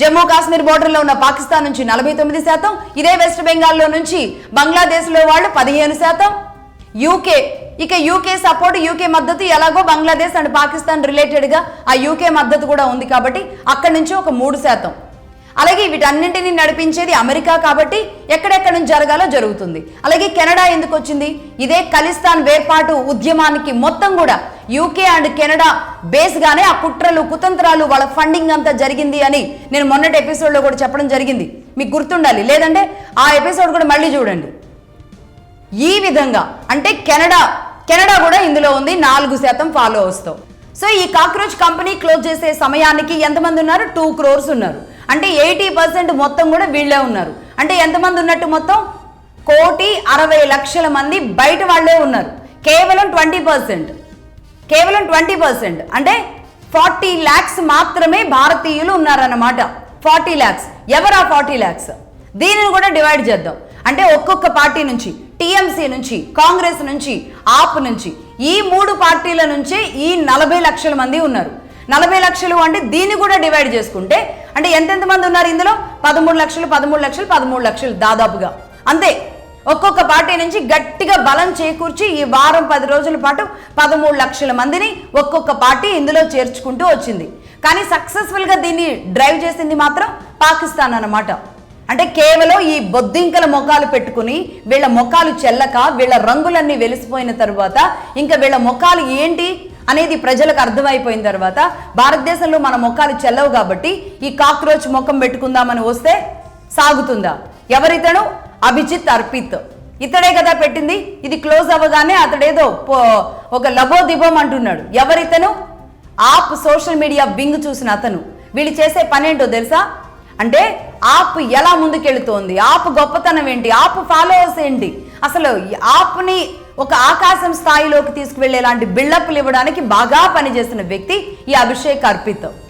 జమ్మూ కాశ్మీర్ బోర్డర్లో ఉన్న పాకిస్తాన్ నుంచి 49%, ఇదే వెస్ట్ బెంగాల్లో నుంచి బంగ్లాదేశ్లో వాళ్ళు 15%. యూకే సపోర్ట్, యూకే మద్దతు ఎలాగో బంగ్లాదేశ్ అండ్ పాకిస్తాన్ రిలేటెడ్గా ఆ యూకే మద్దతు కూడా ఉంది కాబట్టి అక్కడి నుంచి ఒక 3%. అలాగే వీటన్నింటినీ నడిపించేది అమెరికా కాబట్టి ఎక్కడెక్కడి నుంచి జరగాలో జరుగుతుంది. అలాగే కెనడా ఎందుకు వచ్చింది? ఇదే ఖలిస్తాన్ వేర్పాటు ఉద్యమానికి మొత్తం కూడా యూకే అండ్ కెనడా బేస్గానే ఆ కుట్రలు కుతంత్రాలు వాళ్ళ ఫండింగ్ అంతా జరిగింది అని నేను మొన్నటి ఎపిసోడ్లో కూడా చెప్పడం జరిగింది. మీకు గుర్తుండాలి, లేదంటే ఆ ఎపిసోడ్ కూడా మళ్ళీ చూడండి. ఈ విధంగా అంటే కెనడా కూడా ఇందులో ఉంది 4% ఫాలోవర్స్తో. సో ఈ కాక్రోచ్ కంపెనీ క్లోజ్ చేసే సమయానికి ఎంతమంది ఉన్నారు? 2 crores ఉన్నారు. అంటే 80% మొత్తం కూడా వీళ్ళే ఉన్నారు. అంటే ఎంతమంది ఉన్నట్టు? మొత్తం 1,60,00,000 మంది బయట వాళ్ళే ఉన్నారు. కేవలం 20% అంటే 40 lakhs మాత్రమే భారతీయులు ఉన్నారన్నమాట. 40 lakhs. ఎవరా 40 lakhs? దీనిని కూడా డివైడ్ చేద్దాం. అంటే ఒక్కొక్క పార్టీ నుంచి, టీఎంసీ నుంచి, కాంగ్రెస్ నుంచి, ఆప్ నుంచి, ఈ 3 పార్టీల నుంచే ఈ 40 లక్షల మంది ఉన్నారు. 40 లక్షలు అంటే దీన్ని కూడా డివైడ్ చేసుకుంటే అంటే ఎంతెంతమంది ఉన్నారు ఇందులో? 13 లక్షలు దాదాపుగా. అంతే. ఒక్కొక్క పార్టీ నుంచి గట్టిగా బలం చేకూర్చి ఈ వారం 10 రోజుల పాటు 13 లక్షల మందిని ఒక్కొక్క పార్టీ ఇందులో చేర్చుకుంటూ వచ్చింది. కానీ సక్సెస్ఫుల్గా దీన్ని డ్రైవ్ చేసింది మాత్రం పాకిస్తాన్ అన్నమాట. అంటే కేవలం ఈ బొద్దింకల మొఖాలు పెట్టుకుని వీళ్ళ మొఖాలు చెల్లక వీళ్ళ రంగులన్నీ వెలిసిపోయిన తర్వాత ఇంకా వీళ్ళ మొఖాలు ఏంటి అనేది ప్రజలకు అర్థమైపోయిన తర్వాత భారతదేశంలో మన మొఖాలు చెల్లవు కాబట్టి ఈ కాక్రోచ్ ముఖం పెట్టుకుందామని వస్తే సాగుతుందా? ఎవరితను? అభిజిత్ అర్పిత్. ఇతడే కదా పెట్టింది. ఇది క్లోజ్ అవ్వగానే అతడేదో ఒక లబోదిబం అంటున్నాడు. ఎవరితను? ఆప్ సోషల్ మీడియా వింగ్ చూసిన అతను. వీళ్ళు చేసే పనేంటో తెలుసా? అంటే ఆప్ ఎలా ముందుకెళ్తోంది, ఆప్ గొప్పతనం ఏంటి, ఆప్ ఫాలోవర్స్ ఏంటి, అసలు ఆప్ని ఒక ఆకాశం స్థాయిలోకి తీసుకువెళ్ళేలాంటి బిల్డప్లు ఇవ్వడానికి బాగా పనిచేసిన వ్యక్తి ఈ అభిషేక్ అర్పిత్.